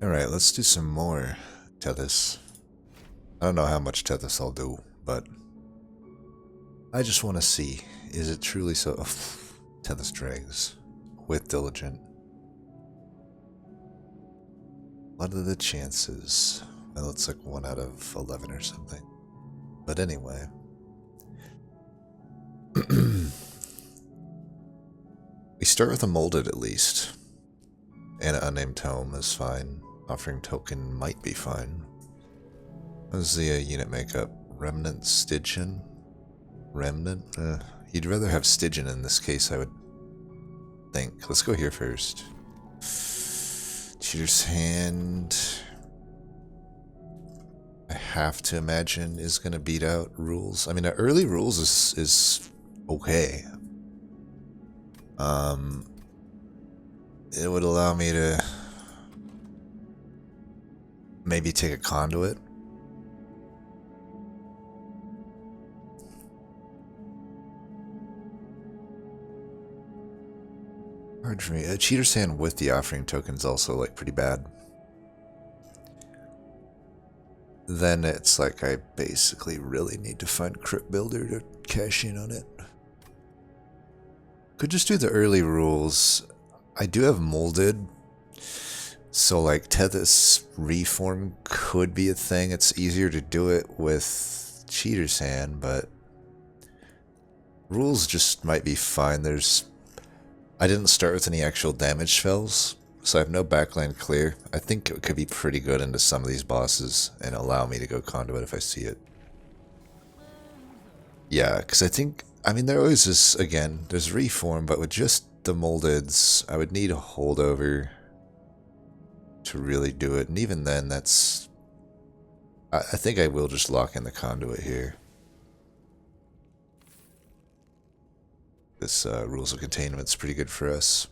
Alright, let's do some more Tethys. I don't know how much Tethys I'll do, but I just want to see, is it truly so... Oh, Tethys Dregs with Diligent. What are the chances? Well, it's like 1 out of 11 or something. But anyway. We start with a molded at least. And an unnamed tome is fine. Offering token might be fine. What is the unit makeup? Remnant Stygian? Remnant? You'd rather have Stygian in this case, I would think. Let's go here first. Cheater's Hand, I have to imagine, is going to beat out Rules. I mean, early Rules is okay. It would allow me to maybe take a Conduit. Hard for me. Cheater's Hand with the offering token is also like pretty bad. Then it's like I basically really need to find Crypt Builder to cash in on it. Could just do the early Rules. I do have Molded, so like Tethys Reform could be a thing. It's easier to do it with Cheater's Hand, but Rules just might be fine. I didn't start with any actual damage spells, so I have no backline clear. I think it could be pretty good into some of these bosses and allow me to go Conduit if I see it. Yeah, because I mean, there always is, again, there's Reform, but with just the Moldeds, I would need a Holdover to really do it. And even then, I think I will just lock in the Conduit here. This Rules of Containment's pretty good for us.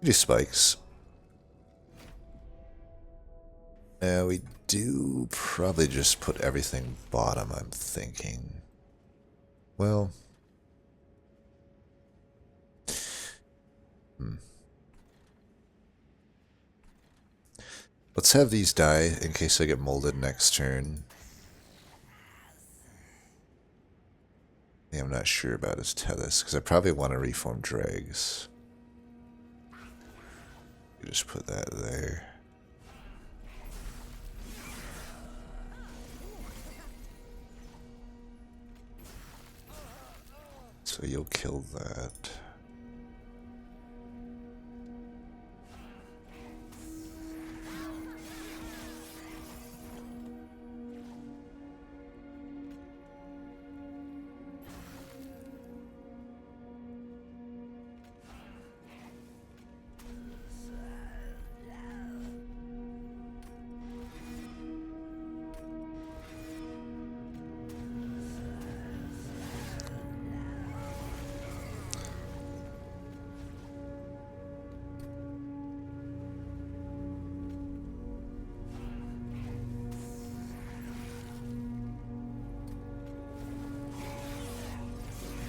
We do Spikes. We do probably just put everything bottom, I'm thinking. Well... Let's have these die in case I get molded next turn. I'm not sure about his Tethys, because I probably want to reform Dregs. You just put that there. So you'll kill that.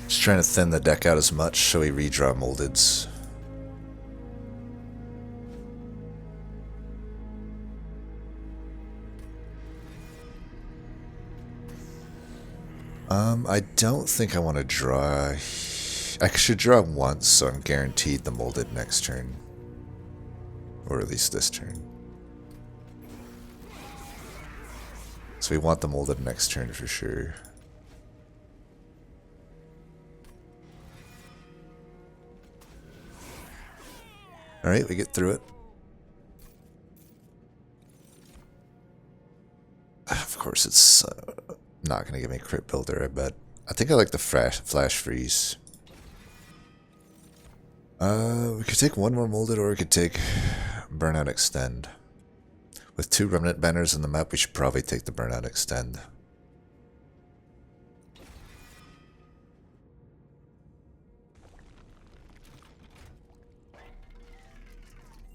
Just trying to thin the deck out as much so we redraw Moldeds. I don't think I want to draw. I should draw once, so I'm guaranteed the Molded next turn. Or at least this turn. So we want the Molded next turn for sure. Alright, we get through it. Of course, it's not going to give me Crypt Builder, I bet. I think I like the Flash Freeze. We could take one more Molded, or we could take Burnout Extend. With 2 Remnant banners in the map, we should probably take the Burnout Extend.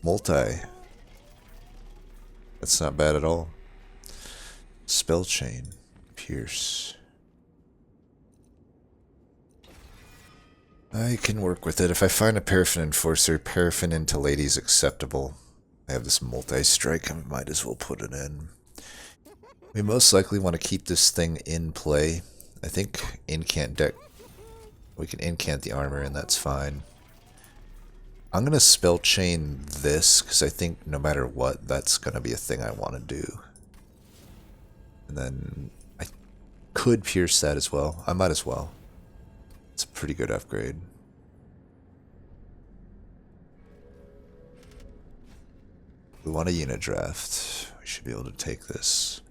Multi. That's not bad at all. Spell Chain. Pierce. I can work with it. If I find a Paraffin Enforcer, Paraffin into Lady's acceptable. I have this multi-strike, I might as well put it in. We most likely want to keep this thing in play. I think incant deck, we can incant the armor and that's fine. I'm going to spell chain this because I think no matter what, that's going to be a thing I want to do. And then I could pierce that as well. I might as well. It's a pretty good upgrade. We want a unit draft. We should be able to take this.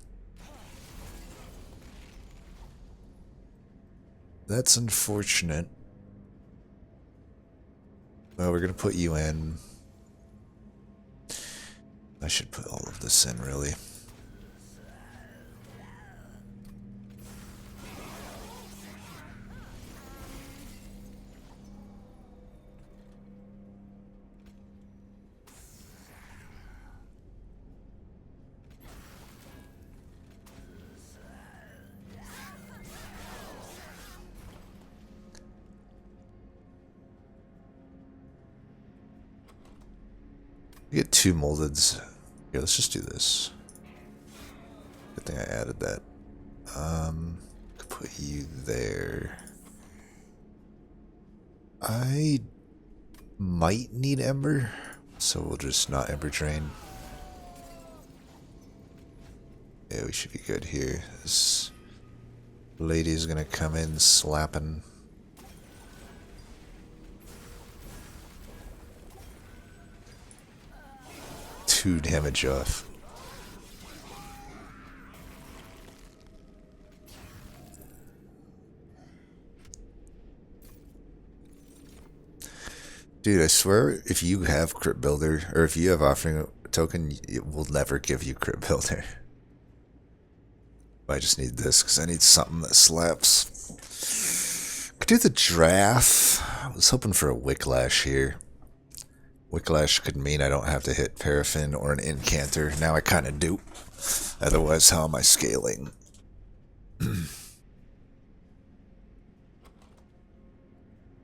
That's unfortunate. Well, we're going to put you in. I should put all of this in, really. We get 2 moldeds. Here, let's just do this. Good thing I added that. Could put you there. I might need Ember, so we'll just not Ember Drain. Yeah, we should be good here. This lady's gonna come in slapping. Two damage off. Dude, I swear if you have Crypt Builder, or if you have Offering Token, it will never give you Crypt Builder. I just need this because I need something that slaps. Could do the draft. I was hoping for a Wicklash here. Wicklash could mean I don't have to hit Paraffin or an Incanter. Now I kind of do. Otherwise, how am I scaling?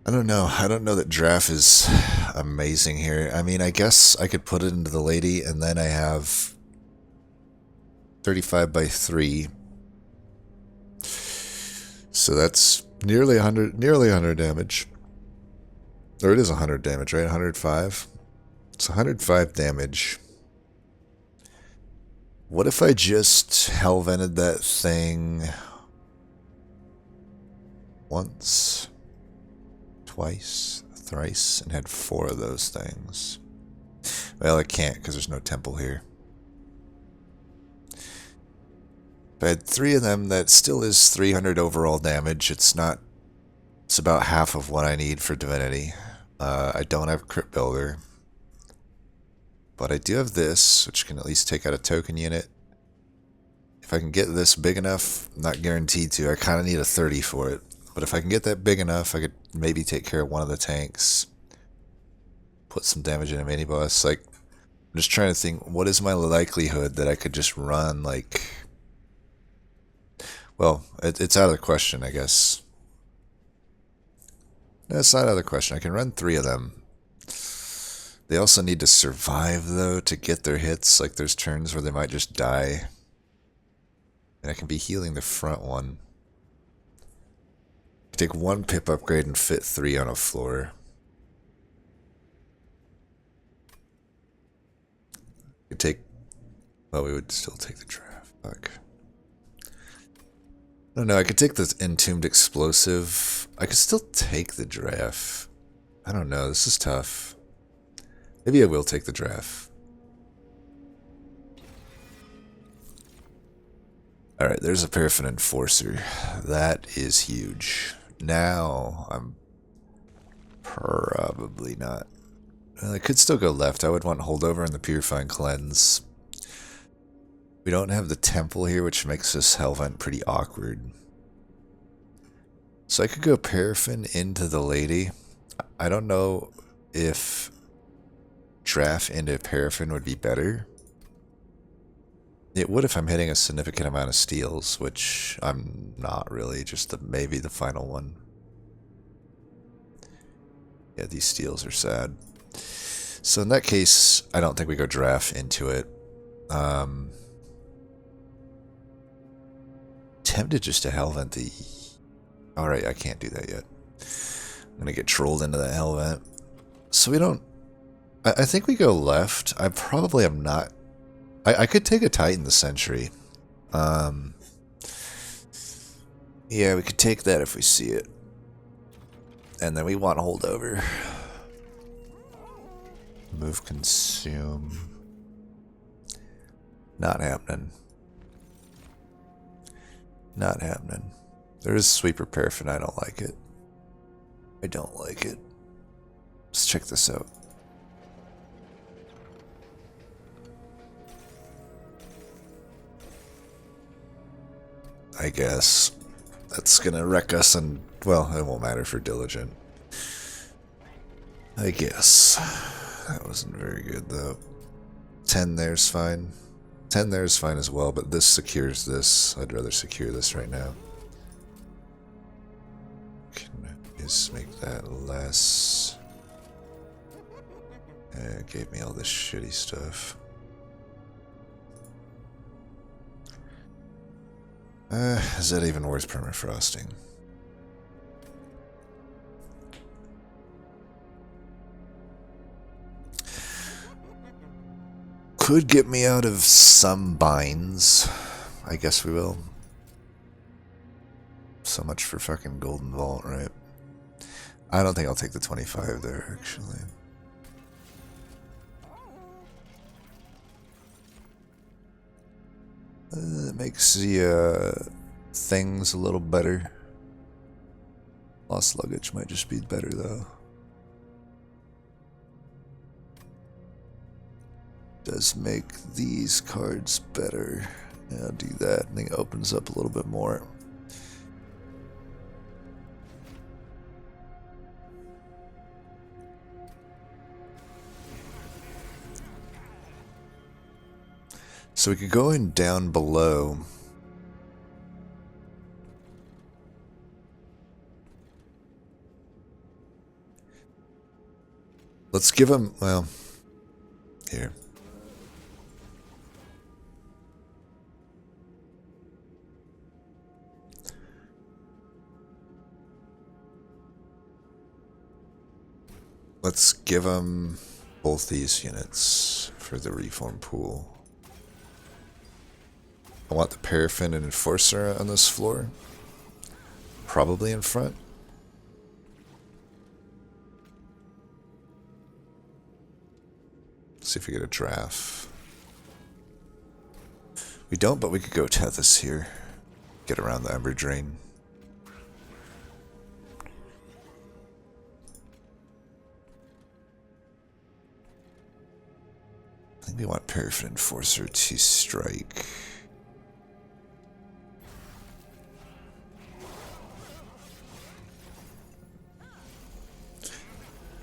I don't know. I don't know that draft is amazing here. I mean, I guess I could put it into the lady, and then I have 35 by 3. So that's nearly 100 damage. Or it is 100 damage, right? 105? It's 105 damage. What if I just hellvented that thing once, twice, thrice, and had 4 of those things? Well, I can't because there's no temple here. If I had 3 of them, that still is 300 overall damage. It's about half of what I need for Divinity. I don't have Crypt Builder. But I do have this, which can at least take out a token unit. If I can get this big enough, I'm not guaranteed to. I kind of need a 30 for it. But if I can get that big enough, I could maybe take care of one of the tanks. Put some damage in a mini-boss. Like, I'm just trying to think, what is my likelihood that I could just run, like... Well, it's out of the question, I guess. No, it's not out of the question. I can run 3 of them. They also need to survive, though, to get their hits. Like, there's turns where they might just die. And I can be healing the front one. Take 1 pip upgrade and fit 3 on a floor. You take... Well, we would still take the draft. Fuck. I don't know, I could take this Entombed Explosive. I could still take the draft. I don't know, this is tough. Maybe I will take the draft. Alright, there's a Paraffin Enforcer. That is huge. Now, I'm probably not. Well, I could still go left. I would want Holdover and the Purifying Cleanse. We don't have the temple here, which makes this Hellvent pretty awkward. So I could go Paraffin into the lady. I don't know if draft into Paraffin would be better. It would if I'm hitting a significant amount of steals, which I'm not really, just maybe the final one. Yeah, these steals are sad. So in that case, I don't think we go draft into it. Tempted just to hellvent the... Alright, I can't do that yet. I'm gonna get trolled into that hellvent. So we don't... I think we go left. I probably am not... I could take a Titan the Sentry. Yeah, we could take that if we see it. And then we want to hold over. Move, consume. Not happening. Not happening. There is sweeper paraffin. I don't like it. I don't like it. Let's check this out. I guess that's gonna wreck us, and well, it won't matter for diligent. I guess that wasn't very good though. 10 there's fine. 10 there's fine as well, but this secures this. I'd rather secure this right now. Can I just make that less? It gave me all this shitty stuff. Is that even worth permafrosting? Could get me out of some binds. I guess we will. So much for fucking Golden Vault, right? I don't think I'll take the 25 there, actually. It makes the things a little better. Lost luggage might just be better, though. Does make these cards better. Yeah, I'll do that. I think it opens up a little bit more. So we could go in down below. Let's give him, well, here. Let's give him both these units for the reform pool. I want the paraffin and enforcer on this floor. Probably in front. See if we get a draft. We don't, but we could go Tethys here. Get around the Ember Drain. I think we want Paraffin Enforcer to strike.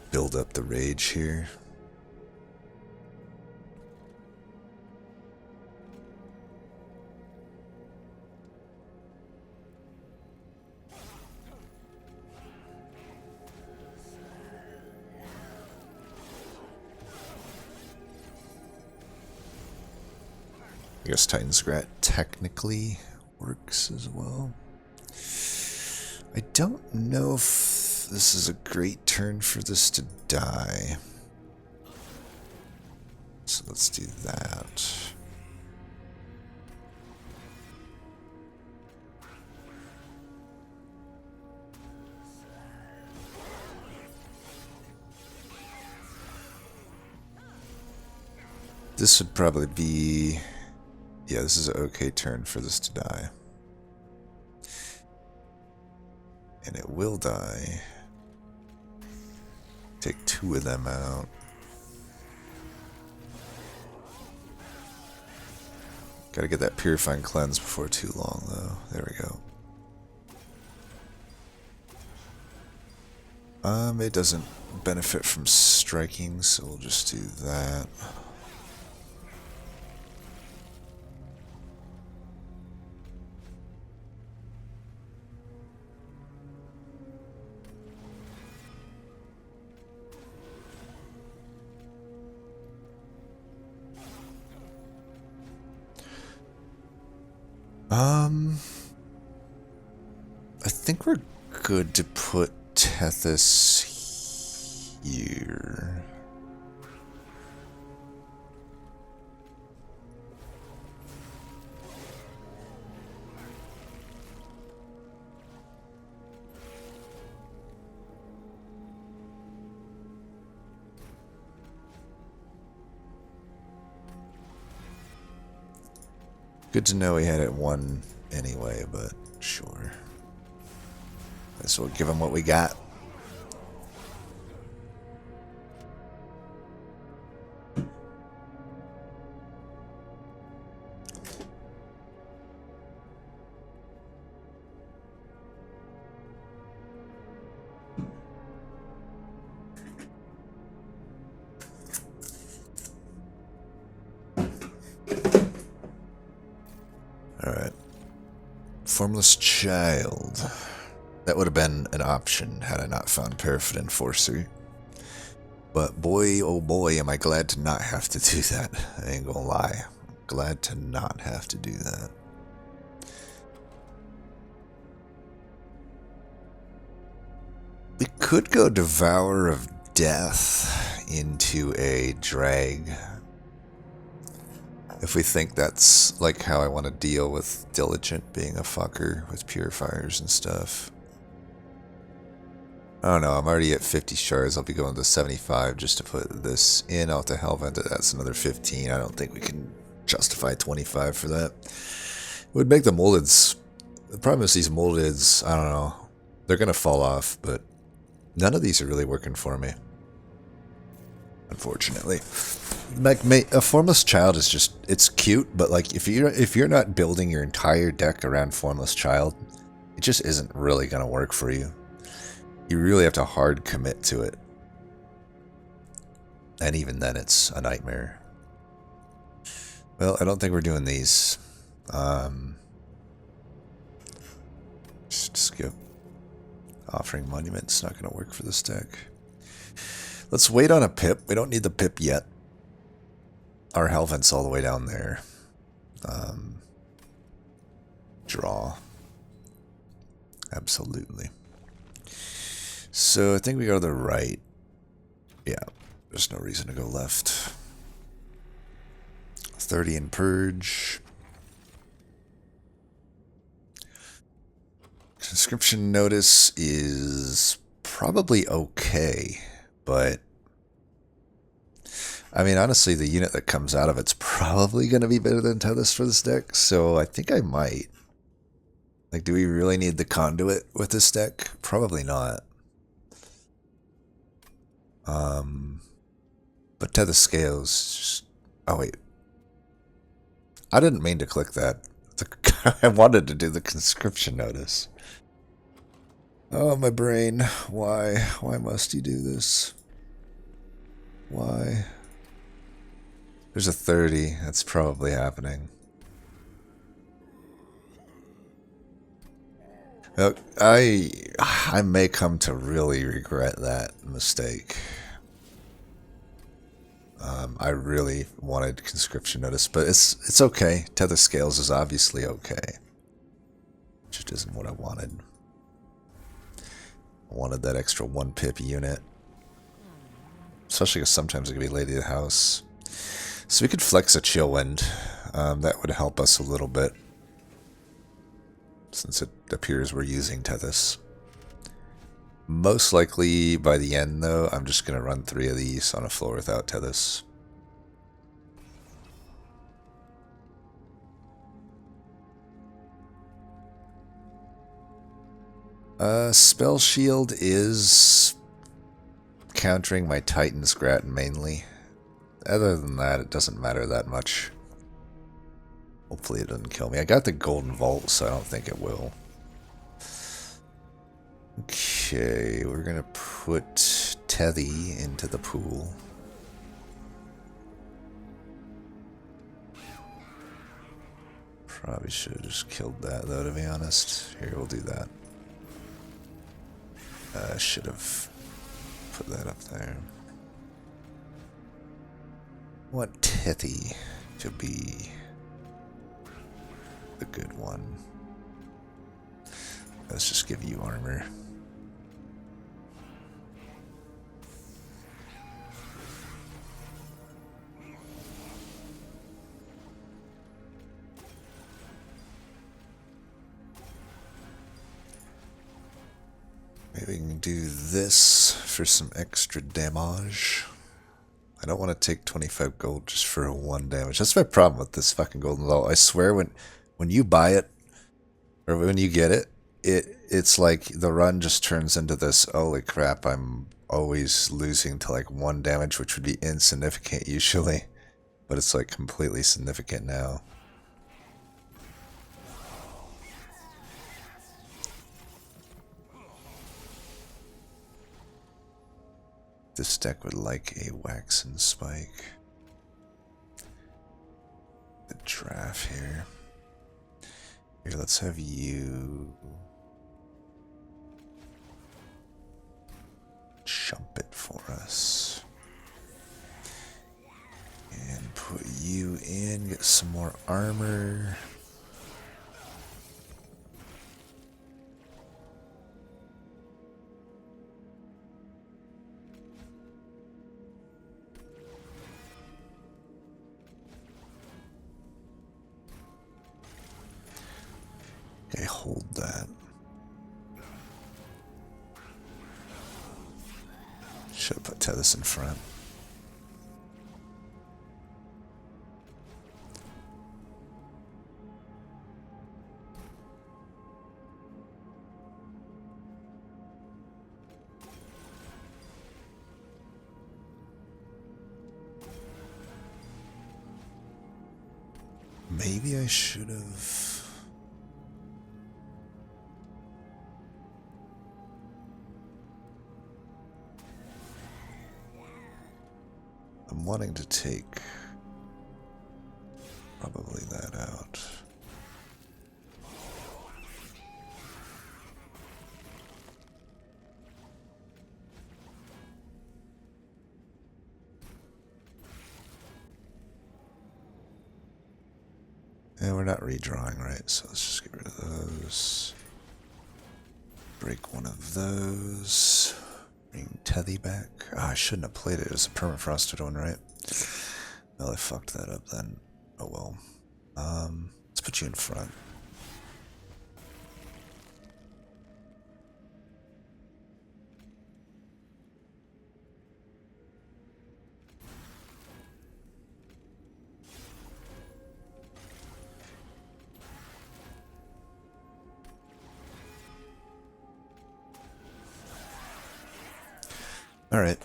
Build up the rage here. I guess Titan's Grat technically works as well. I don't know if this is a great turn for this to die. So let's do that. This would probably be... Yeah, this is an okay turn for this to die. And it will die. Take 2 of them out. Gotta get that Purifying Cleanse before too long, though. There we go. It doesn't benefit from striking, so we'll just do that. Um, I think we're good to put Tethys here. Good to know he had it won anyway, but sure. Guess we'll give him what we got. Alright. Formless Child. That would have been an option had I not found Paraffin Enforcer. But boy, oh boy, am I glad to not have to do that. I ain't gonna lie. Glad to not have to do that. We could go Devourer of Death into a Drag. If we think that's like how I want to deal with Diligent being a fucker with purifiers and stuff. I don't know, I'm already at 50 shards. I'll be going to 75 just to put this in. Out to Hellvent, that's another 15. I don't think we can justify 25 for that. It would make the moldeds... The problem is these moldeds, I don't know. They're going to fall off, but none of these are really working for me. Unfortunately. Like, a Formless Child is just... It's cute, but like, if you're not building your entire deck around Formless Child, it just isn't really going to work for you. You really have to hard commit to it. And even then, it's a nightmare. Well, I don't think we're doing these. Just skip. Offering Monument's not going to work for this deck. Let's wait on a pip. We don't need the pip yet. Our Hellvent's all the way down there. Draw. Absolutely. So I think we go to the right. Yeah, there's no reason to go left. 30 in Purge. Conscription Notice is probably okay, but I mean, honestly, the unit that comes out of it's probably going to be better than Tethys for this deck, so I think I might. Like, do we really need the Conduit with this deck? Probably not. But Tethys Scales just... Oh, wait. I didn't mean to click that. I wanted to do the Conscription Notice. Oh, my brain. Why? Why must you do this? Why? There's a 30. That's probably happening. I may come to really regret that mistake. I really wanted Conscription Notice, but it's okay. Tether Scales is obviously okay. Just isn't what I wanted. I wanted that extra 1 pip unit. Especially because sometimes it could be Lady of the House. So we could flex a Chillwind. That would help us a little bit. Since it appears we're using Tethys. Most likely by the end, though, I'm just going to run 3 of these on a floor without Tethys. Spell Shield is countering my Titan's Grat mainly. Other than that, it doesn't matter that much. Hopefully it doesn't kill me. I got the Golden Vault, so I don't think it will. Okay, we're gonna put Tethys into the pool. Probably should have just killed that, though, to be honest. Here, we'll do that. I should have put that up there. I want Tethys to be a good one. Let's just give you armor. Maybe we can do this for some extra damage. I don't want to take 25 gold just for 1 damage. That's my problem with this fucking golden vault. I swear when you buy it, or when you get it, it's like the run just turns into this, holy crap, I'm always losing to like 1 damage, which would be insignificant usually. But it's like completely significant now. This deck would like a waxen spike. The draft here. Here, let's have you jump it for us. And put you in, get some more armor. Okay, hold that. Should have put Tethys in front. Maybe I should have... I'm wanting to take probably that out. And we're not redrawing, right? So let's just get rid of those. Break one of those. Bring Tethys back. Oh, I shouldn't have played it. It was a permafrosted one, right? Well, I fucked that up then. Oh well. Let's put you in front. All right.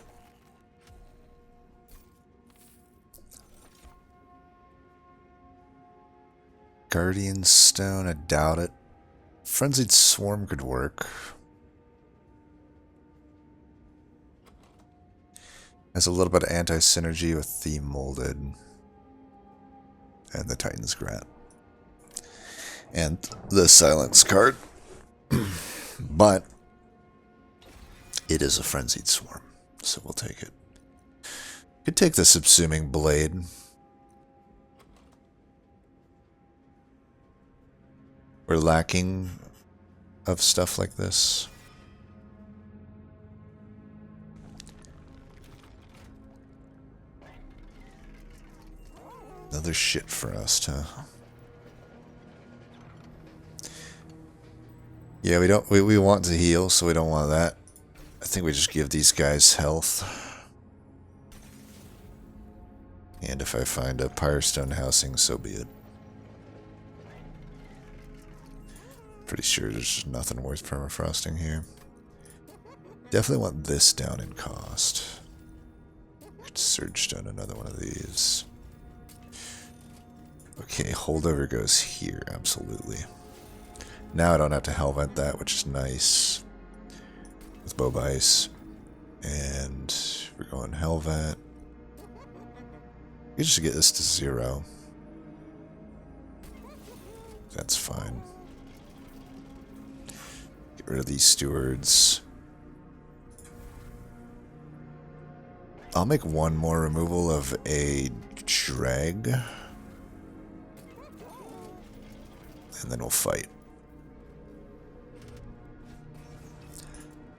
Guardian Stone, I doubt it. Frenzied Swarm could work. Has a little bit of anti-synergy with the Molded. And the Titan's Grat. And the Silence card. But it is a Frenzied Swarm, so we'll take it. Could take the Subsuming Blade. We're lacking of stuff like this. Another shit for us to... Yeah, we want to heal, so we don't want that. I think we just give these guys health. And if I find a Pyrestone housing, so be it. Pretty sure there's just nothing worth permafrosting here. Definitely want this down in cost. Could Surge Stone another one of these. Okay, holdover goes here, absolutely. Now I don't have to Hellvent that, which is nice. With Bob Ice. And we're going Hellvent. We just get this to 0. That's fine. Get rid of these stewards. I'll make one more removal of a Dreg. and then we'll fight.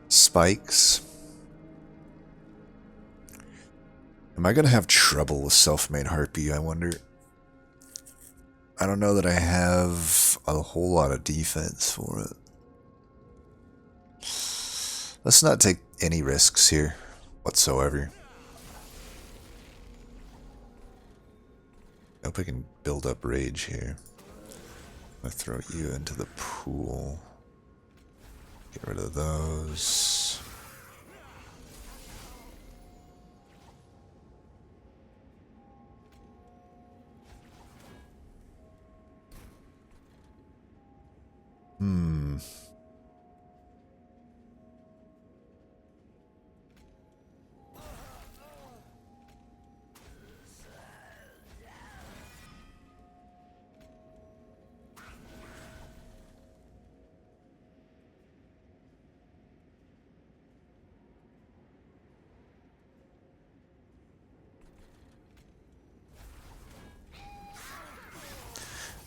Spikes. Am I going to have trouble with Self-Made Harpy, I wonder? I don't know that I have a whole lot of defense for it. Let's not take any risks here whatsoever. I hope I can build up rage here. I'm going to throw you into the pool. Get rid of those.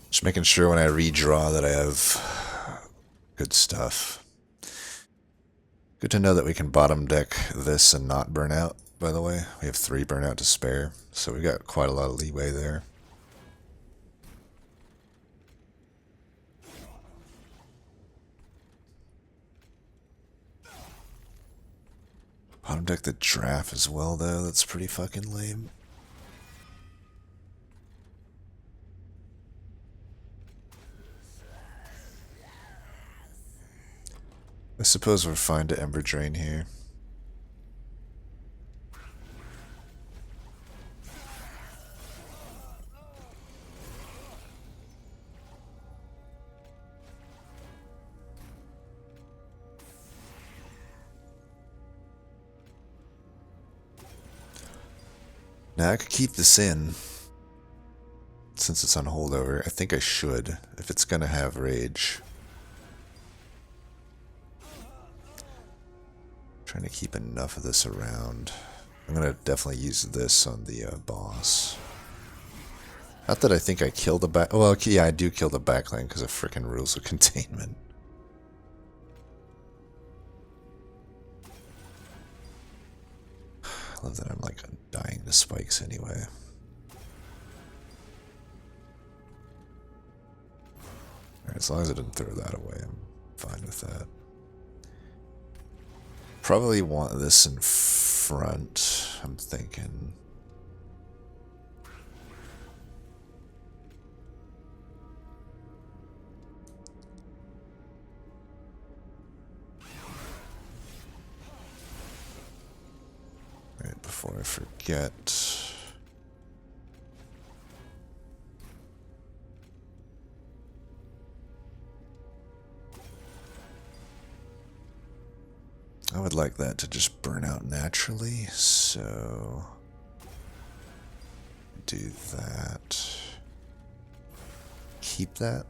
Just making sure when I redraw that I have good stuff. Good to know that we can bottom deck this and not burn out, by the way. We have 3 burnout to spare, so we got quite a lot of leeway there. Bottom deck the draft as well, though. That's pretty fucking lame. I suppose we're fine to Ember Drain here. Now I could keep this in, since it's on holdover. I think I should, if it's gonna have rage. Trying to keep enough of this around. I'm gonna definitely use this on the boss. Not that I think I killed the back. Well, yeah, I do kill the backline because of frickin' rules of containment. I love that I'm like dying to spikes anyway. Alright, as long as I didn't throw that away, I'm fine with that. Probably want this in front, I'm thinking. Right before I forget. I would like that to just burn out naturally, so do that. Keep that.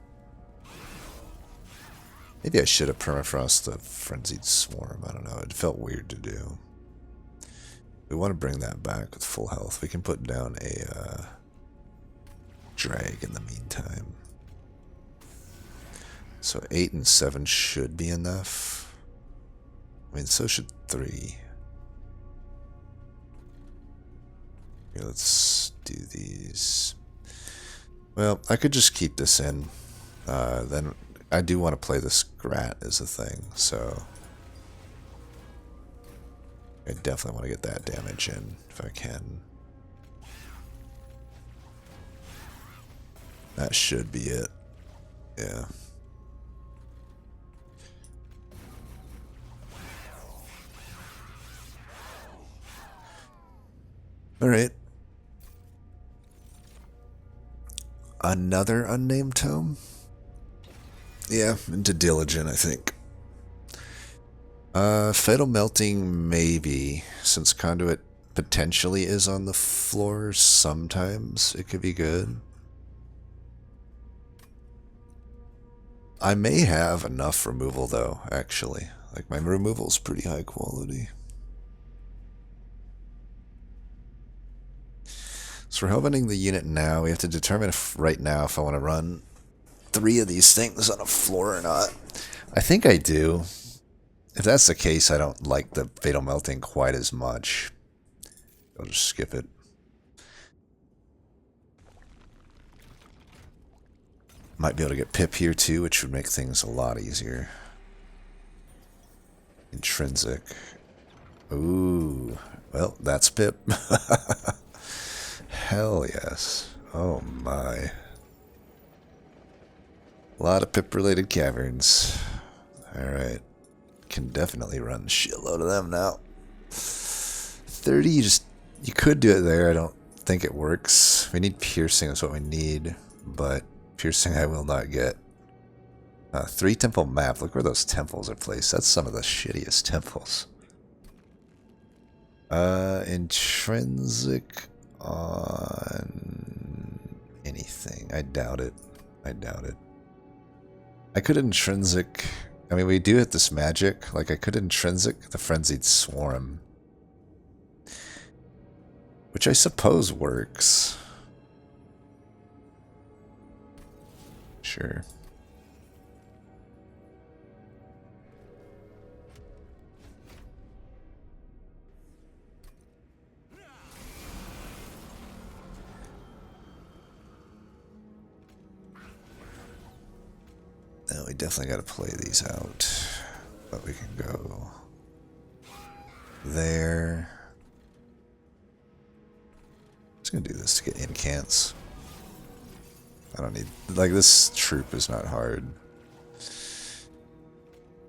Maybe I should have permafrost the Frenzied Swarm, I don't know, it felt weird to do. We want to bring that back with full health. We can put down a drag in the meantime. So 8 and 7 should be enough. I mean, so should 3. Here, let's do these. Well, I could just keep this in. Then I do want to play this Grat as a thing, so I definitely want to get that damage in if I can. That should be it. Yeah. Alright. Another unnamed tome? Yeah, into Diligent, I think. Fatal Melting, maybe. Since Conduit potentially is on the floor sometimes, it could be good. I may have enough removal, though, actually. Like, my removal's pretty high quality. So we're opening the unit now. We have to determine if right now if I want to run 3 of these things on a floor or not. I think I do. If that's the case, I don't like the Fatal Melting quite as much. I'll just skip it. Might be able to get Pip here too, which would make things a lot easier. Intrinsic. Ooh. Well, that's Pip. Hell yes. Oh my. A lot of Pip-related caverns. Alright. Can definitely run a shitload of them now. 30, you could do it there. I don't think it works. We need piercing, is what we need. But piercing I will not get. 3 temple map. Look where those temples are placed. That's some of the shittiest temples. Intrinsic on anything. I doubt it. I doubt it. I could intrinsic. I mean, we do hit this magic. Like, I could intrinsic the Frenzied Swarm. Which I suppose works. Sure. No, we definitely got to play these out. But we can go there. Just gonna do this to get incants. I don't need, like, this troop is not hard.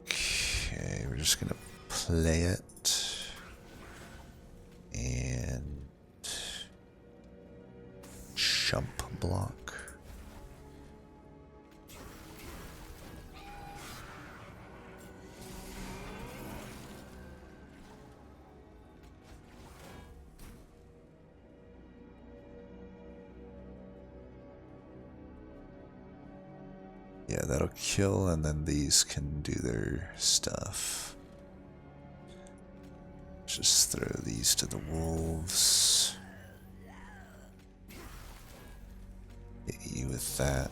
Okay, we're just gonna play it. And jump block. Yeah, that'll kill, and then these can do their stuff. Just throw these to the wolves. Hit you with that.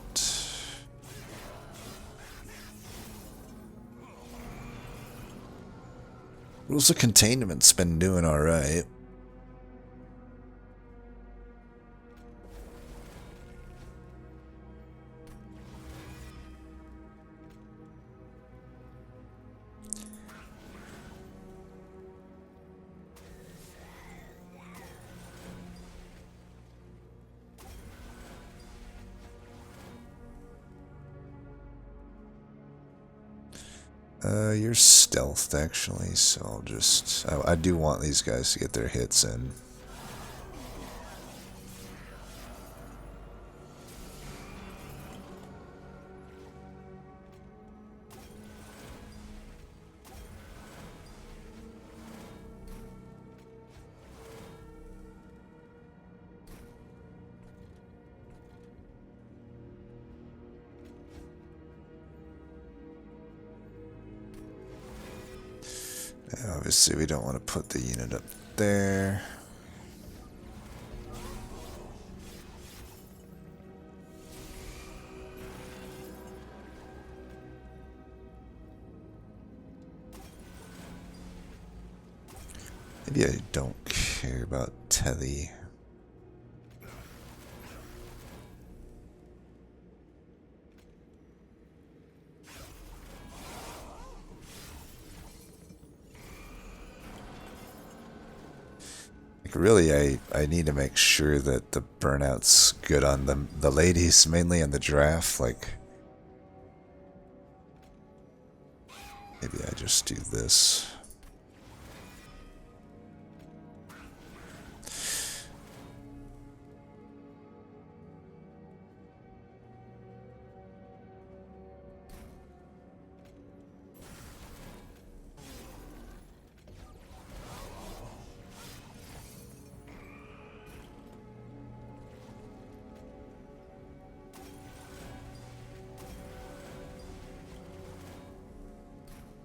Rules of Containment's been doing alright. You're stealthed, actually, so I'll just... I do want these guys to get their hits in. Obviously, we don't want to put the unit up there. Maybe I don't care about Tethys. Really, I need to make sure that the burnout's good on the ladies, mainly in the draft. Like, maybe I just do this.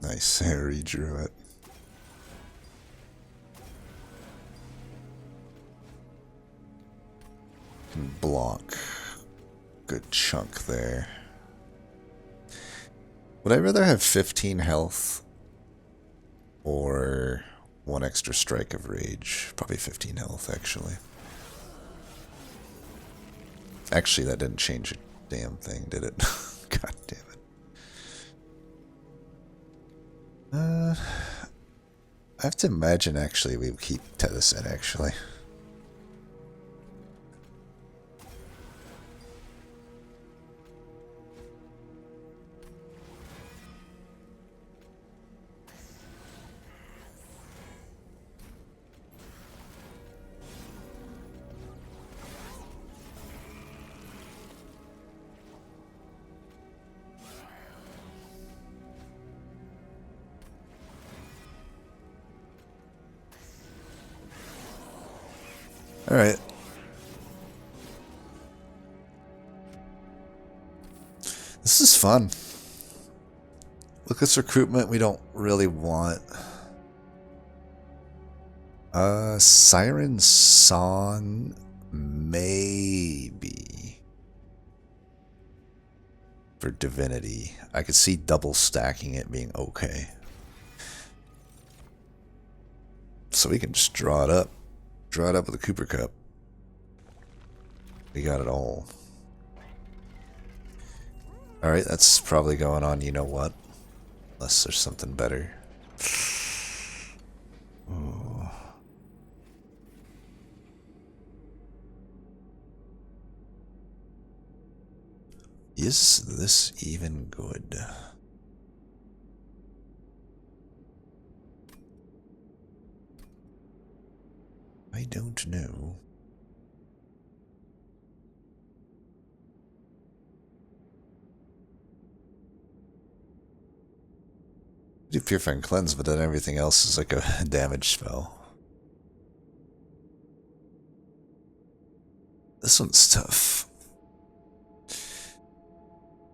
Nice, I redrew it. Can block. Good chunk there. Would I rather have 15 health or one extra strike of rage? Probably 15 health, actually. Actually, that didn't change a damn thing, did it? God damn it. I have to imagine, actually, we keep Tethys in, actually. Alright. This is fun. Lucas recruitment we don't really want. Siren Song maybe. For Divinity. I could see double stacking it being okay. So we can just draw it up. Draw it up with a Cooper Cup. We got it all. Alright, that's probably going on, you know what? Unless there's something better. Ooh. Is this even good? I don't know. Do Purify and Cleanse, but then everything else is like a damage spell. This one's tough.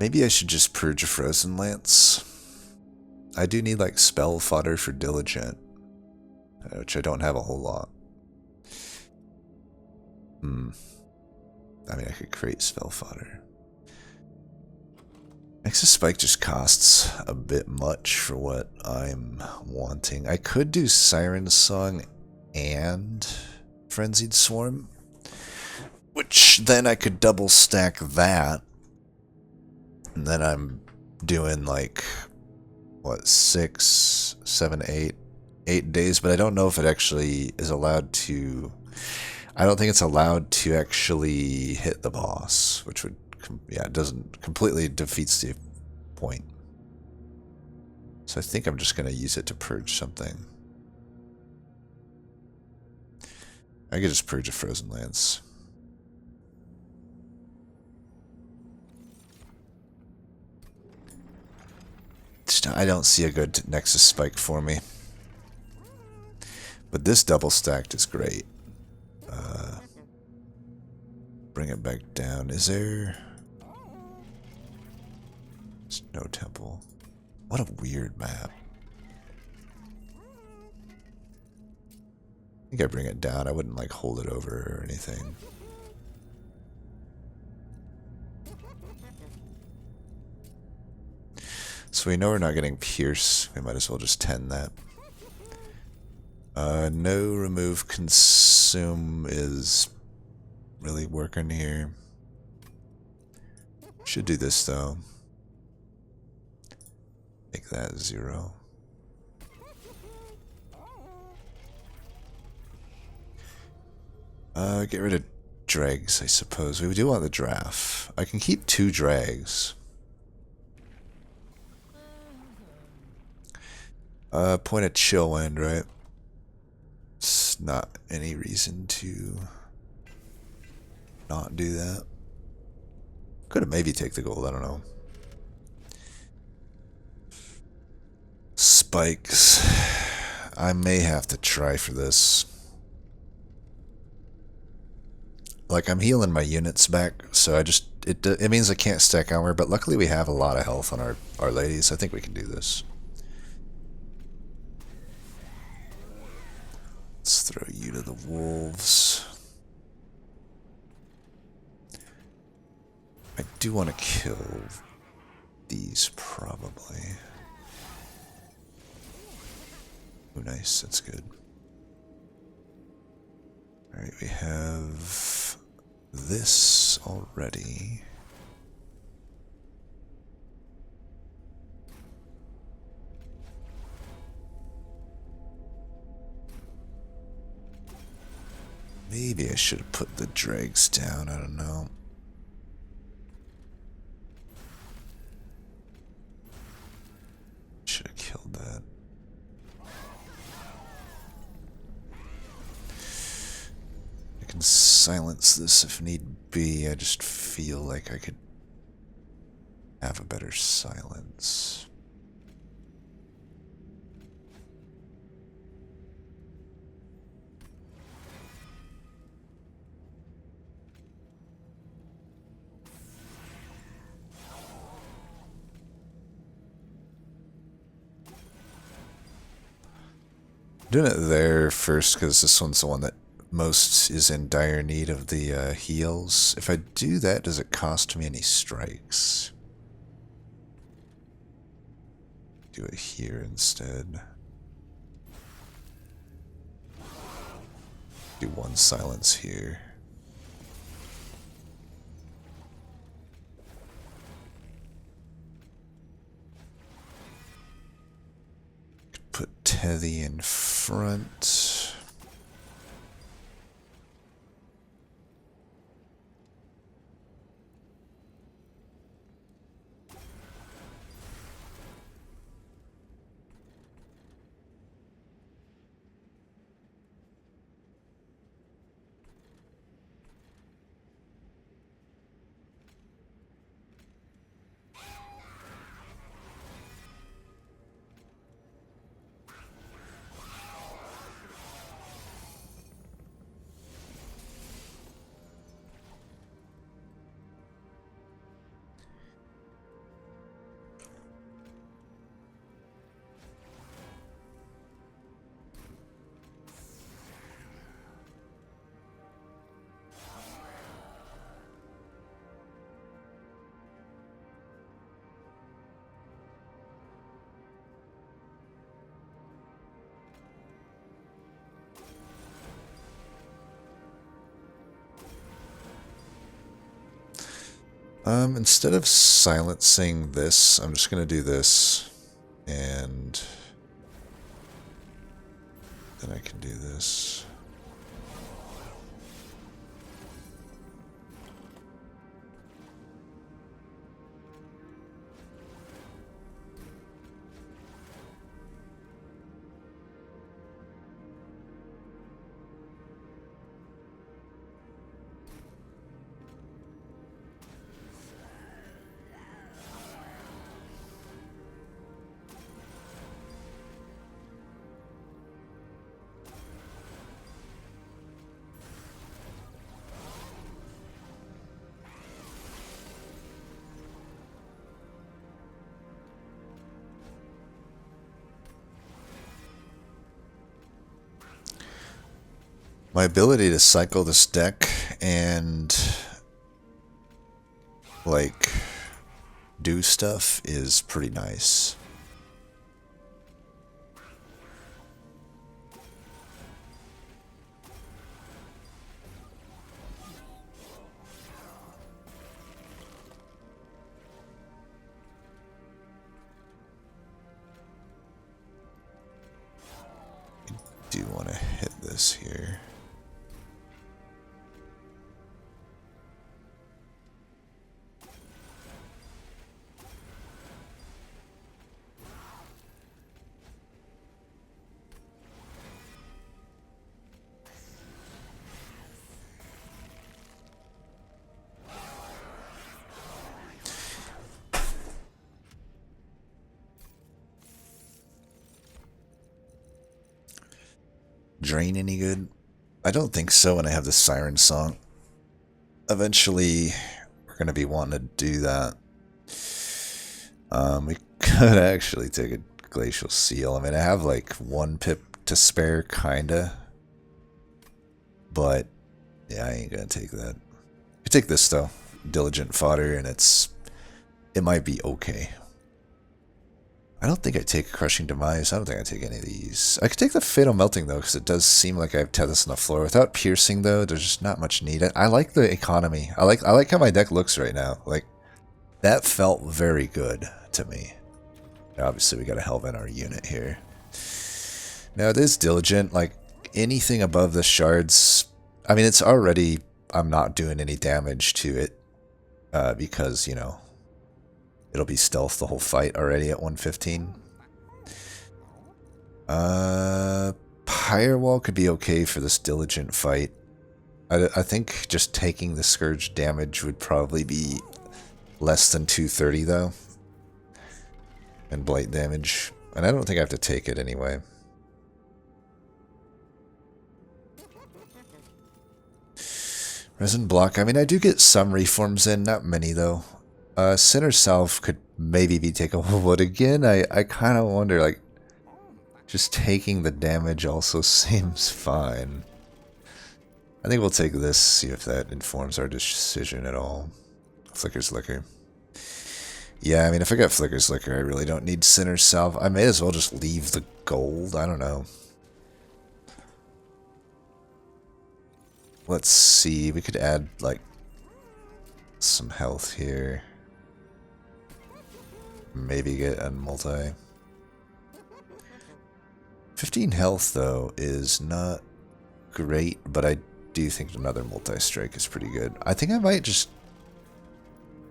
Maybe I should just purge a Frozen Lance. I do need like spell fodder for Diligent, which I don't have a whole lot. I mean, I could create spell fodder. Nexus Spike just costs a bit much for what I'm wanting. I could do Siren Song and Frenzied Swarm, which then I could double stack that. And then I'm doing like, what, 6, 7, 8 days, but I don't know if it actually is allowed to... I don't think it's allowed to actually hit the boss, which would, yeah, it doesn't, completely defeats the point. So I think I'm just going to use it to purge something. I could just purge a Frozen Lance. I don't see a good Nexus Spike for me. But this double stacked is great. Bring it back down. Is there... There's no temple. What a weird map. I think I bring it down. I wouldn't like hold it over or anything. So we know we're not getting Pierce. We might as well just tend that. No remove consume is really working here. Should do this though. Make that 0. Get rid of Dregs, I suppose. We do want the draft. I can keep 2 Dregs. Point of chill end, right? It's not any reason to not do that. Could have maybe take the gold, I don't know. Spikes. I may have to try for this. Like, I'm healing my units back, so I just... It means I can't stack armor, but luckily we have a lot of health on our ladies. I think we can do this. Let's throw you to the wolves. I do want to kill these, probably. Oh, nice. That's good. Alright, we have this already. Maybe I should have put the dregs down, I don't know. Should have killed that. I can silence this if need be. I just feel like I could have a better silence. Doing it there first because this one's the one that most is in dire need of the heals. If I do that, does it cost me any strikes? Do it here instead. Do one silence here. Put Tethys in front. Instead of silencing this, I'm just going to do this, and then I can do this. My ability to cycle this deck and, like, do stuff is pretty nice. I do want to hit this here. Drain any good? I don't think so when I have the Siren Song. Eventually, we're going to be wanting to do that. We could actually take a Glacial Seal. I mean, I have like 1 pip to spare, kinda. But, yeah, I ain't going to take that. I take this, though. Diligent Fodder, and it's it might be okay. I don't think I take Crushing Demise. I don't think I take any of these. I could take the Fatal Melting, though, because it does seem like I have Tethys on the floor. Without Piercing, though, there's just not much need. I like the economy. I like how my deck looks right now. Like, that felt very good to me. Obviously, we got to Helvin our unit here. Now, it is Diligent. Like, anything above the shards... I mean, it's already... I'm not doing any damage to it. Because, you know... It'll be stealth the whole fight already at 115. Firewall could be okay for this Diligent fight. I think just taking the Scourge damage would probably be less than 230, though. And Blight damage. And I don't think I have to take it anyway. Resin Block. I mean, I do get some reforms in, not many, though. Sinner Self could maybe be takeable, but again, I kind of wonder, like, just taking the damage also seems fine. I think we'll take this, see if that informs our decision at all. Flicker's Liquor. Yeah, I mean, if I got Flicker's Liquor, I really don't need Sinner Self. I may as well just leave the gold. I don't know. Let's see. We could add, like, some health here. Maybe get a multi. 15 health, though, is not great, but I do think another multi-strike is pretty good. I think I might just...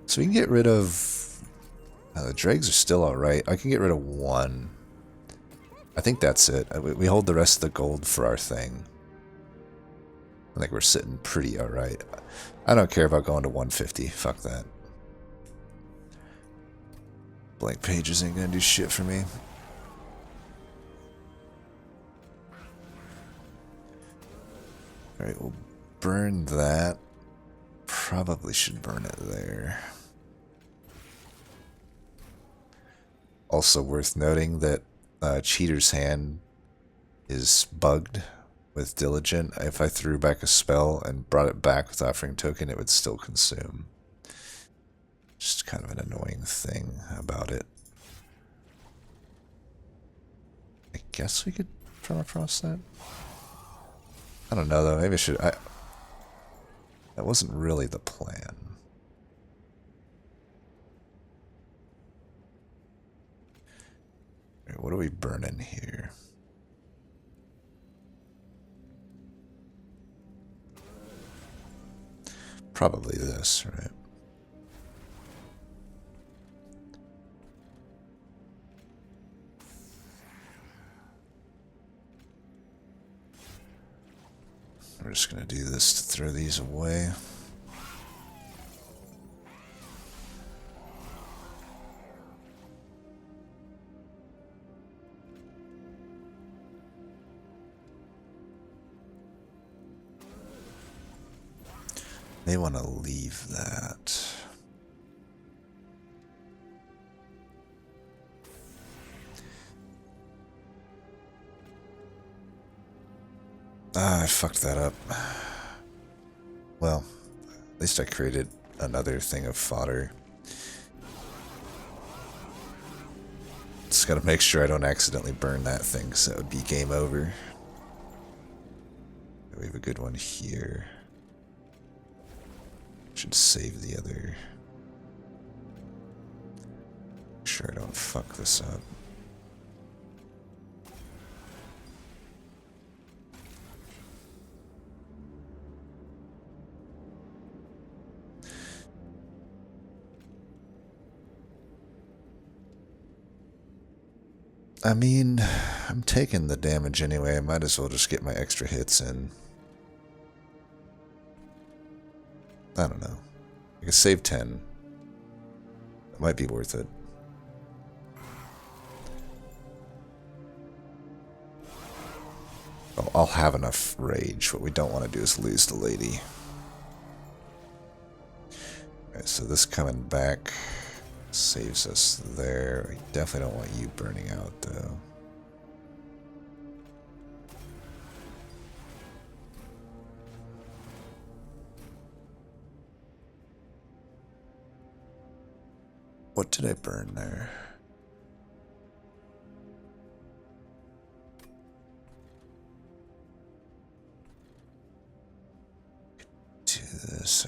So we can get rid of... the Dregs are still alright. I can get rid of one. I think that's it. We hold the rest of the gold for our thing. I think we're sitting pretty alright. I don't care about going to 150. Fuck that. Blank pages ain't gonna do shit for me. Alright, we'll burn that. Probably should burn it there. Also worth noting that Cheater's Hand is bugged with Diligent. If I threw back a spell and brought it back with Offering Token, it would still consume. Just kind of an annoying thing about it. I guess we could run across that. I don't know though. Maybe I should. That wasn't really the plan. Right, what are we burning here? Probably this, right? We're just going to do this to throw these away. May want to leave that. Ah, I fucked that up. Well, at least I created another thing of fodder. Just gotta make sure I don't accidentally burn that thing, because that would be game over. We have a good one here. Should save the other. Make sure I don't fuck this up. I mean, I'm taking the damage anyway. I might as well just get my extra hits in. I don't know. I could save 10. It might be worth it. I'll have enough rage. What we don't want to do is lose the lady. Okay, so this coming back saves us there. We definitely don't want you burning out, though. What did I burn there? Do this.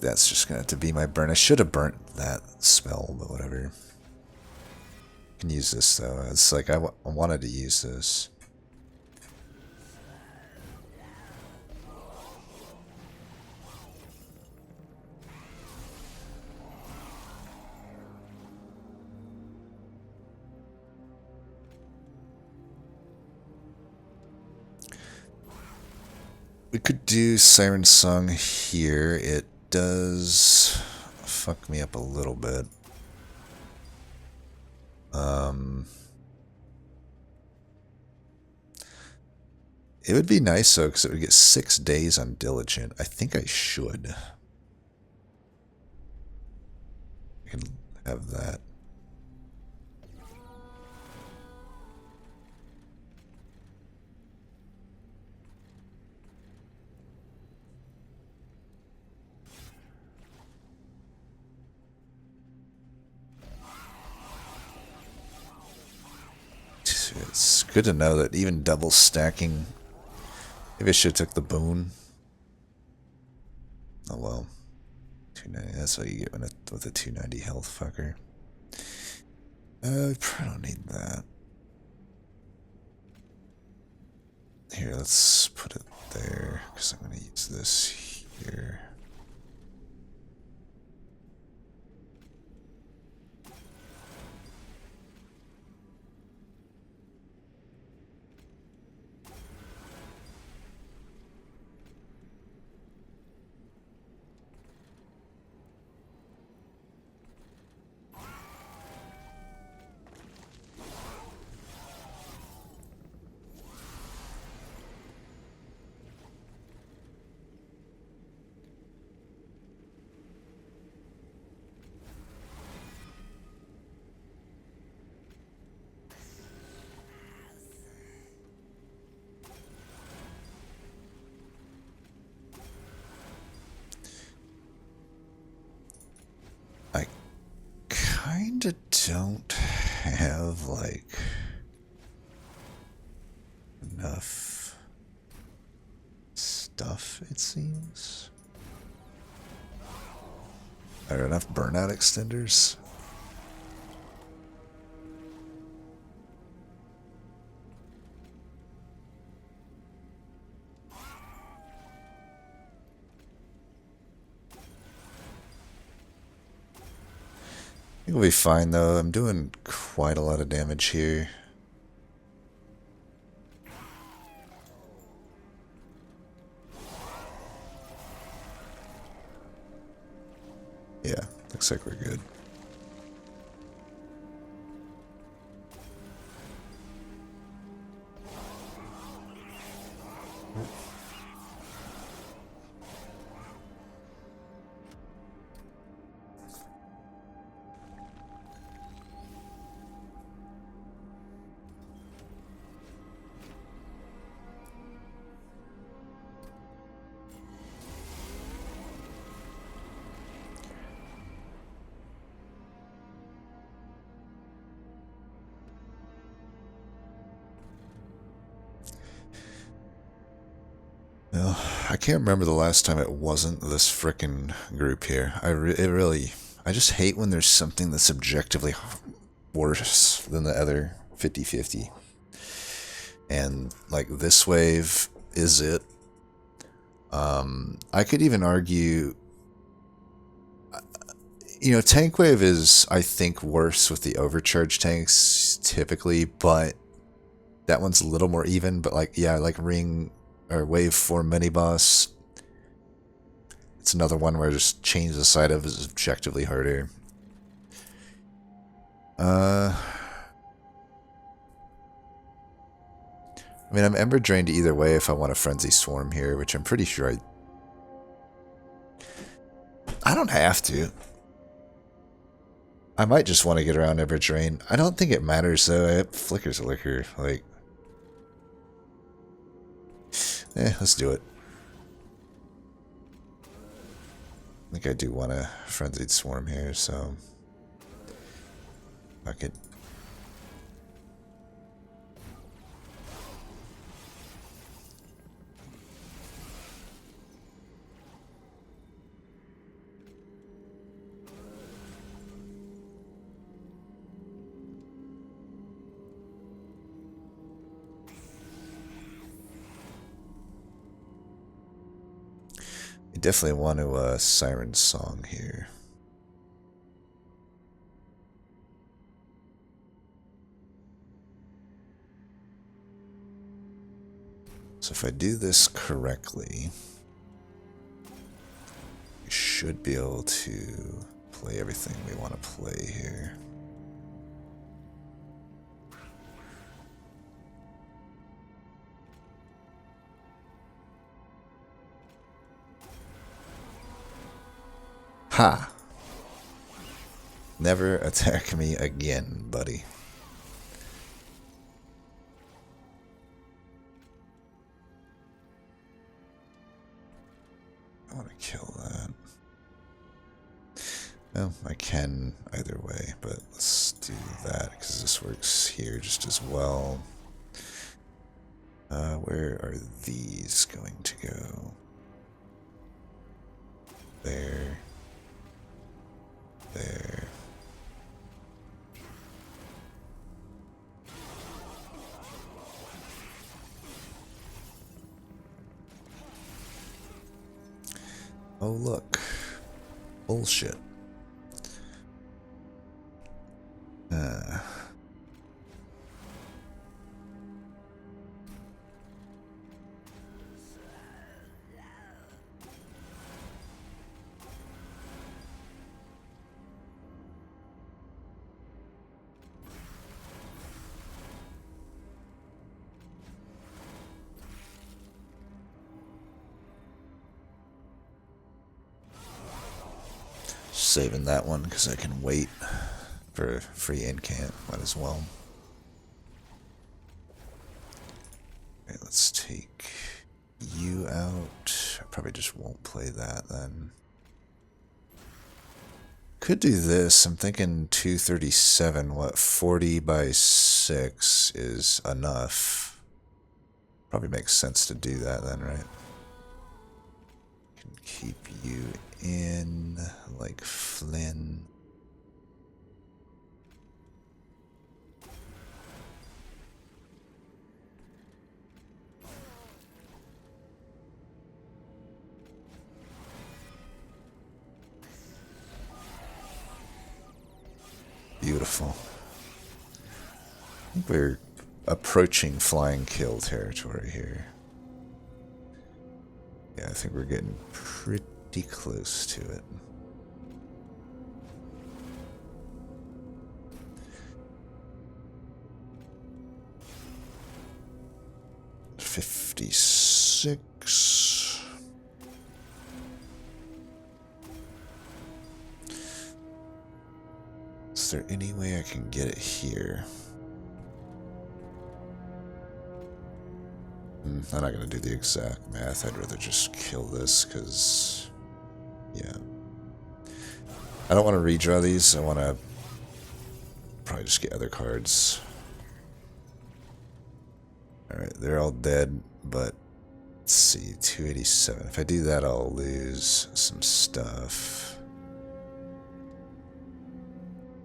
That's just gonna have to be my burn. I should have burnt that spell, but whatever. I can use this though. It's like I wanted to use this. We could do Siren Song here. It does fuck me up a little bit. It would be nice though, because it would get 6 days on Diligent. I think I should. I can have that. It's good to know that even double stacking. Maybe I should have took the boon. Oh well. 290. That's what you get with a 290 health fucker. I probably don't need that. Here, let's put it there because I'm going to use this here. I kinda don't have like enough stuff, it seems. Are there enough burnout extenders? I think we'll be fine though. I'm doing quite a lot of damage here. Yeah, looks like we're good. Well, I can't remember the last time it wasn't this frickin' group here. I just hate when there's something that's objectively worse than the other 50-50. And, like, this wave is it. I could even argue, you know, tank wave is, I think, worse with the overcharge tanks, typically, but that one's a little more even, but, like, yeah, like ring... or wave 4 mini boss. It's another one where just change the side of is objectively harder. I mean, I'm Ember Drained either way if I want a Frenzy Swarm here, which I'm pretty sure I don't have to. I might just want to get around Ember Drain. I don't think it matters though. It flickers a liquor. Like, let's do it. I think I do want a Frenzied Swarm here, so... Fuck it. You definitely want to Siren Song here. So if I do this correctly, we should be able to play everything we want to play here. Ha! Never attack me again, buddy. I want to kill that. Well, I can either way, but let's do that because this works here just as well. Where are these going to go? There. There. Oh, look. Bullshit. Saving that one because I can wait for a free incant. Might as well. Okay, let's take you out. I probably just won't play that then. Could do this. I'm thinking 237. What, 40 by 6 is enough. Probably makes sense to do that then, right? Can keep you in like Flynn. Beautiful. I think we're approaching flying kill territory here. Yeah, I think we're getting pretty close to it. $56. Is there any way I can get it here? I'm not going to do the exact math. I'd rather just kill this because, yeah. I don't want to redraw these. I want to probably just get other cards. Alright, they're all dead, but let's see, 287. If I do that, I'll lose some stuff.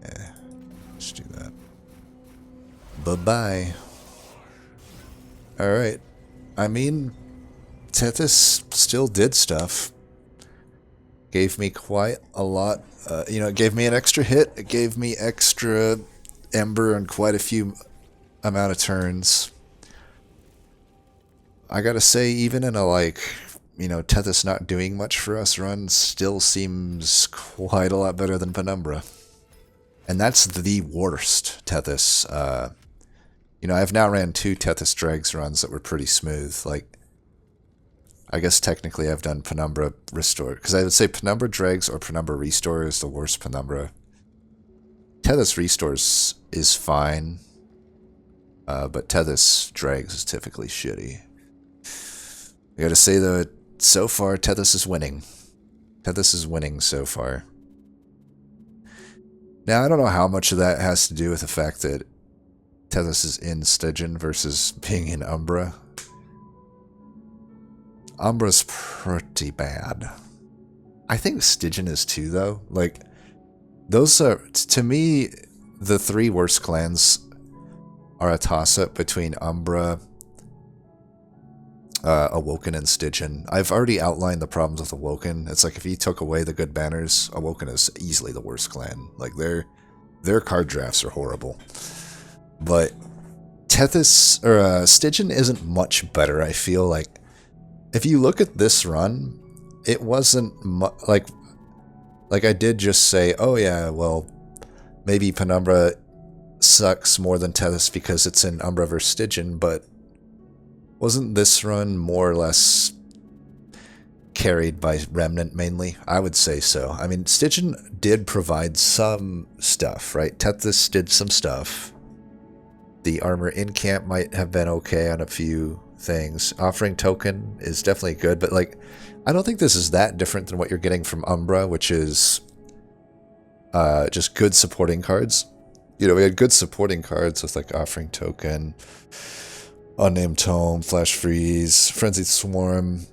Yeah, let's do that. Bye-bye. Alright. I mean, Tethys still did stuff. Gave me quite a lot. You know, it gave me an extra hit. It gave me extra Ember and quite a few amount of turns. I gotta say, even in a, like, you know, Tethys not doing much for us run still seems quite a lot better than Penumbra. And that's the worst Tethys. You know, I've now ran 2 Tethys Dregs runs that were pretty smooth. Like, I guess technically I've done Penumbra Restore. Because I would say Penumbra Dregs or Penumbra Restore is the worst Penumbra. Tethys Restores is fine. But Tethys Dregs is typically shitty. I gotta say though, so far Tethys is winning. Tethys is winning so far. Now, I don't know how much of that has to do with the fact that Tethys is in Stygian versus being in Umbra. Umbra's pretty bad. I think Stygian is too, though. Like, those are, to me, the three worst clans are a toss-up between Umbra, Awoken, and Stygian. I've already outlined the problems with Awoken. It's like if you took away the good banners, Awoken is easily the worst clan. Like, their card drafts are horrible. But Tethys, or Stygian isn't much better, I feel like. If you look at this run, it wasn't like I did just say, oh yeah, well, maybe Penumbra sucks more than Tethys because it's in Umbra versus Stygian, but wasn't this run more or less carried by Remnant mainly? I would say so. I mean, Stygian did provide some stuff, right? Tethys did some stuff. The armor in camp might have been okay on a few things. Offering token is definitely good, but like, I don't think this is that different than what you're getting from Umbra, which is just good supporting cards. You know, we had good supporting cards with like Offering Token, Unnamed Tome, Flash Freeze, Frenzied Swarm.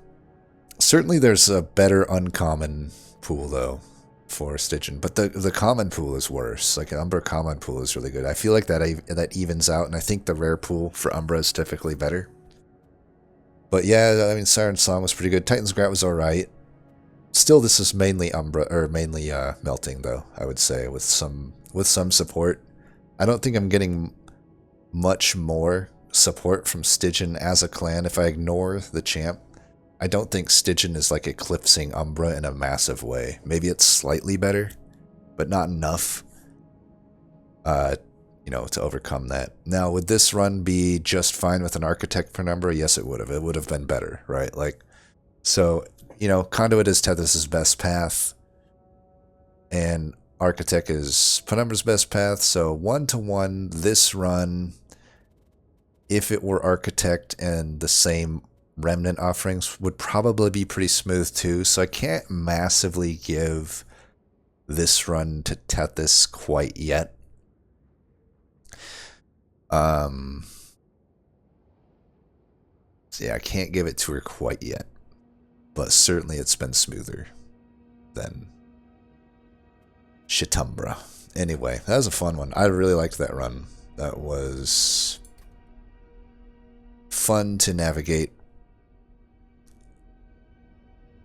Certainly there's a better uncommon pool, though, for Stygian, but the common pool is worse. Like, Umbra common pool is really good. I feel like that evens out, and I think the rare pool for Umbra is typically better. But yeah, I mean, Siren Song was pretty good. Titan's Grat was alright. Still, this is mainly Umbra, or mainly Melting, though, I would say, with some support. I don't think I'm getting much more support from Stygian as a clan if I ignore the champ. I don't think Stygian is like eclipsing Umbra in a massive way. Maybe it's slightly better, but not enough, you know, to overcome that. Now, would this run be just fine with an Architect Penumbra? Yes, it would have. It would have been better, right? Like, so, you know, Conduit is Tethys' best path, and Architect is Penumbra's best path, so 1-to-1, this run, if it were Architect and the same Remnant offerings, would probably be pretty smooth too, so I can't massively give this run to Tethys quite yet. So yeah, I can't give it to her quite yet, but certainly it's been smoother than Shitumbra. Anyway, that was a fun one. I really liked that run. That was fun to navigate.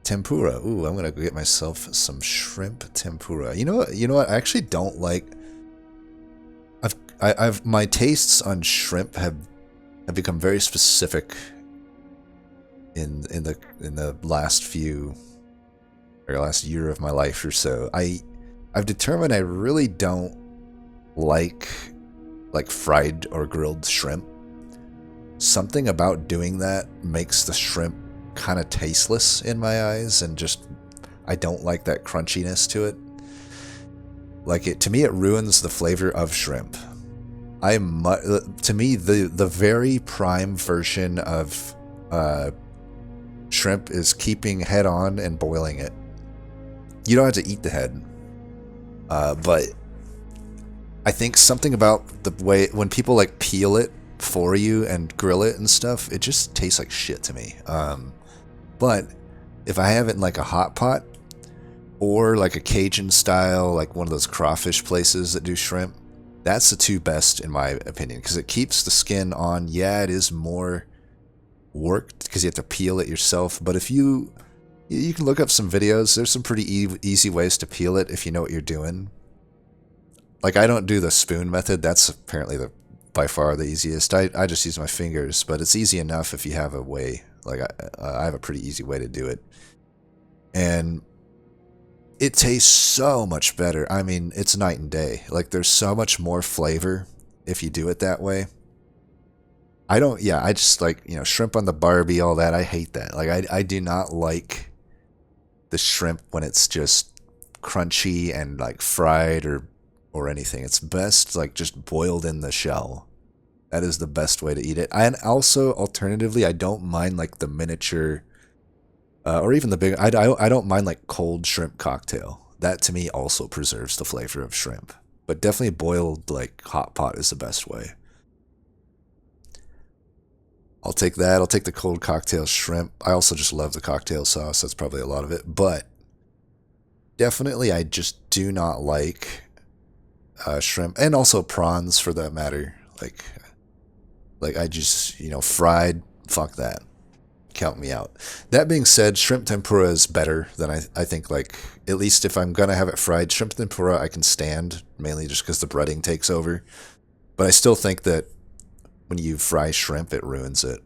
Tempura. Ooh, I'm gonna go get myself some shrimp tempura. You know what? I actually don't like. I've my tastes on shrimp have become very specific in the last last year of my life or so. I've determined I really don't like fried or grilled shrimp. Something about doing that makes the shrimp kind of tasteless in my eyes, and just I don't like that crunchiness to it. Like, to me, it ruins the flavor of shrimp. To me, the very prime version of shrimp is keeping head on and boiling it. You don't have to eat the head, but I think something about the way when people like peel it for you and grill it and stuff, it just tastes like shit to me. But if I have it in like a hot pot or like a Cajun style, like one of those crawfish places that do shrimp, that's the two best in my opinion, because it keeps the skin on. Yeah, it is more work because you have to peel it yourself, but if you can look up some videos, there's some pretty easy ways to peel it if you know what you're doing. Like, I don't do the spoon method. That's apparently by far the easiest. I just use my fingers, but it's easy enough if you have a way. Like, I have a pretty easy way to do it. And it tastes so much better. I mean, it's night and day. Like, there's so much more flavor if you do it that way. I just like, you know, shrimp on the Barbie, all that. I hate that. Like, I do not like the shrimp when it's just crunchy and like fried or anything. It's best like just boiled in the shell. That is the best way to eat it. And also, alternatively, I don't mind like the miniature Or even the big. I don't mind like cold shrimp cocktail. That to me also preserves the flavor of shrimp. But definitely boiled like hot pot is the best way. I'll take that. I'll take the cold cocktail shrimp. I also just love the cocktail sauce. That's probably a lot of it. But definitely, I just do not like shrimp and also prawns for that matter. Like I just fried. Fuck that. Count me out. That being said, shrimp tempura is better than I think. Like at least if I'm gonna have it fried, shrimp tempura I can stand mainly just because the breading takes over. But I still think that when you fry shrimp, it ruins it.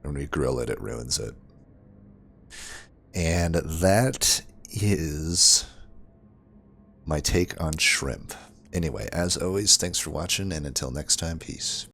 When we grill it, it ruins it. And that is my take on shrimp. Anyway, as always, thanks for watching, and until next time, peace.